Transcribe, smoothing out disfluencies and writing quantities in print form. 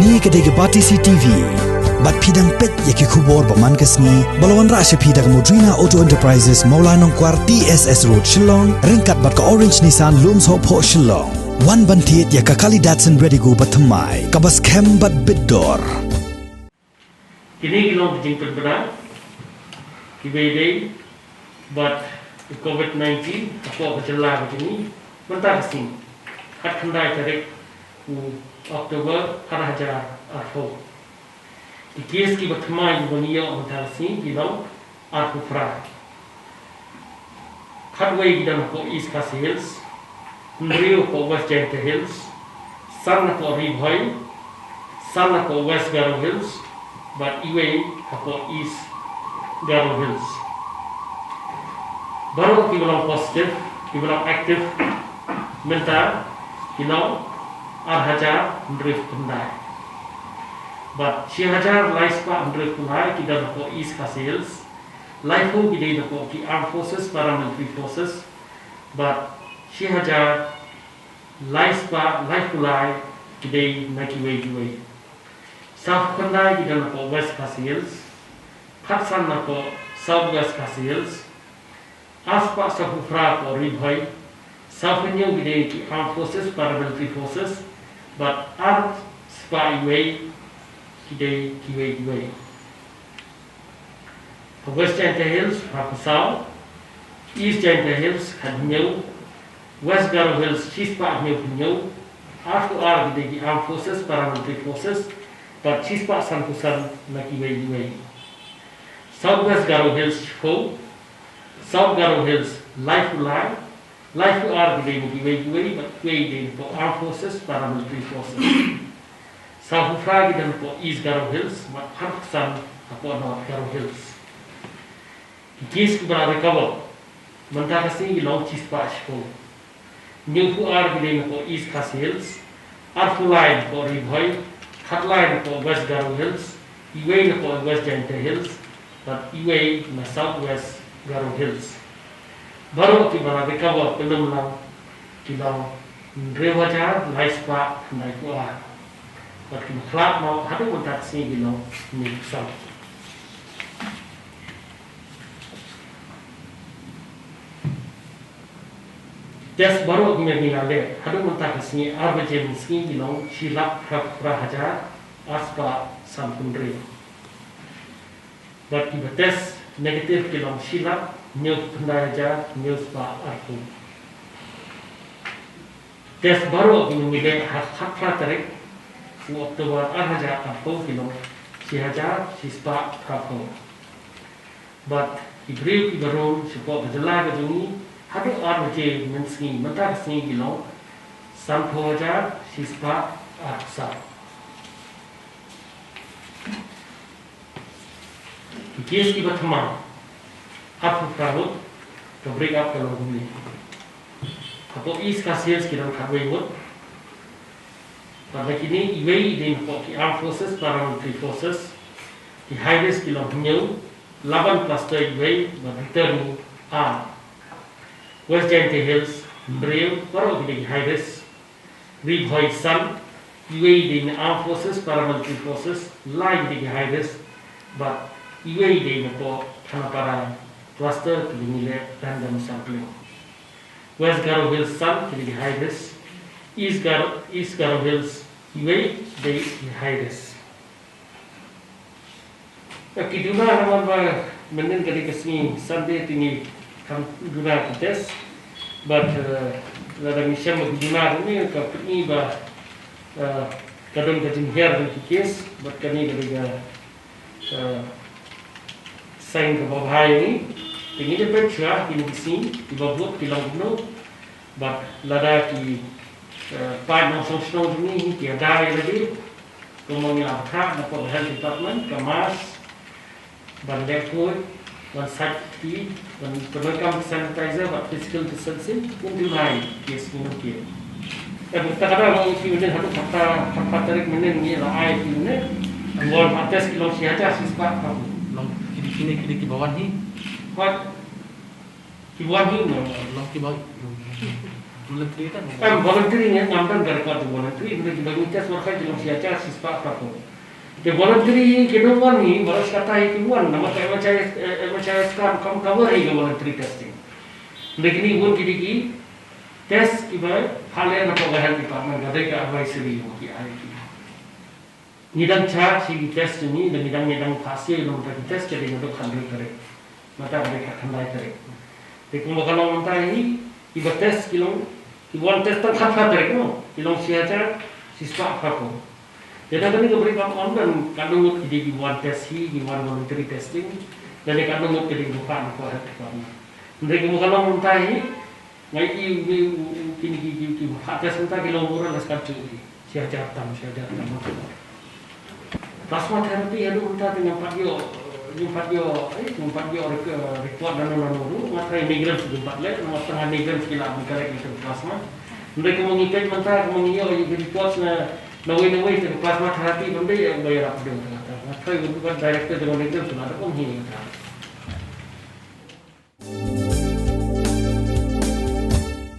Kini kedai Batisi TV. Bat pidang pet yaki kubor paman kesni. Balawan rasya pidang Modrina Auto Enterprises Maulanong Kwar TSS Road Shillong. Ringkat bat ka Orange Nissan Looms Hope Ho Shillong. Wan bantiet yaka kali Datsun ready go batamai. Kabas kem bat bidor. Kini kita berjumpa benar. Kiba day, but COVID-19 apa berjalan begini, mentah sini. Kat kendai Tarik Oktober haraja arho. Di kes Kiba temai dunia mentah sini kita arho fra. Kat way kita nak East Coast Hills, Rio ko West Giant Hills, sana ko Risaw, sana ko West Garo Hills, but iwe ko East Garo Hills. Baru kita bilang positif, kita bilang aktif, mental, kita arhaja drift kendai. But si hajar life pa drift kendai kita nak East Coast Hills, life pun kita nak ki armed forces, paramilitary forces. But si hajar life pa life pulai kita nak iwe. South kendai kita nak West Coast Hills, Patsan nak South West Coast Hills. Aspa sa Hufra or Risaw, South Indian with the armed forces, paramilitary forces, but armed spy way, Kiway. The West Giant Hills, South, East Giant Hills, had new, West Garo Hills, Chispa new, after with the armed forces, paramilitary forces, but Chispa Sankusan, Kiway. Southwest Garo Hills, full. South Garo Hills, life to are the way, but way for armed forces, paramilitary forces. South Ufra for East Garo Hills, but Harksan upon North Garo Hills. Case to recover, Mantakasi long Chispa Shpo. New to are for East Coast Hills, Arfu line for Risaw, Cut line for West Garo Hills, Iway for West Giant Hills, but Iway in the Southwest Garo Hills. Baru kita recover belum lang kita rewajar laispa naik kuah. But kita kelak mau ada kontak sini kita ni besar. Just baru kita ni lagi ada kontak sini arba jem sini kita silap prahaja aspa sampundri. But kita test negatif kita silap news pendaja news pa aku. Tes baru kita milih hak Tarik waktu buat arhaja aku kita si haja si spa aku. But ibril ibaron support berjalan begini ada orang je mensi mentah sini kita sampai haja si spa aksa. Kes kita teman. Apa perlu to break up kalau ini. Apa East Coast Hills kita nak buat. Pada kini iway di armed forces, paramilitary forces, di high risk kita punya 8 cluster iway return West Giant Hills, Brave, baru kita di high risk. Risaw Sun, iway di armed forces, paramilitary forces, lain di high risk, but iway di para cluster to nilai random sampling. West Garo Hills Sun to the high risk. East Garo Hills Iway they high risk. Duna naman ba menen kali kasih Sunday tinggi kam Duna test, but lada misal Duna ini kapini ba kadang kajin here di case, but kani kali sign ke bawah ini. Tinggi dia bercerah di sini, di bawah di laut but lada di pada sosok ini tiada lagi. Kemudian apa? Nampak health department, kemas, bandar food, dan safety, dan penekam sanitizer, but physical distancing pun dimulai kes minum dia. Dan kadang-kadang orang ini harus kata Tarik menen ni lah air ini. Awal atas kilo siaja sispa kamu. Kini di bawah ni. What? Kiban ni no. Long di bawah. voluntary kan? Voluntary ni ngamdan gara-gara tu voluntary, mereka bagi tes mereka jelas siaca sispa apa. The voluntary kedoman ni baru kata itu wan, nama saya macam sekarang kamu cover ini voluntary testing. Mereka ni pun kiri test kiba halen apa bahan department ada ke advisory mungkin ada ki. Nidang charge si test ni dan nidang hasil yang mereka test jadi untuk handle correct. Mata mereka handle correct. Tapi kalau mentah ini kiba test kilong kiba test tak kata correct no. Kilong siaca sispa apa pun. Jadi kami beri kamu dan kandung jadi kiba test hi kiba voluntary testing dan kandung jadi bukan apa department. Mereka kalau mentah ini ngai kini atas entah kilomura las kacu siajar tam. Plasma therapy ada entah dengan patio report dan nonu ngatai miligram sejumput le, setengah miligram sekila berkarek itu plasma. Mereka mengikat mentah mengiyo report na nawai plasma therapy benda yang bayar apa dia kata. Ngatai bukan director dengan miligram sudah ada pun ini.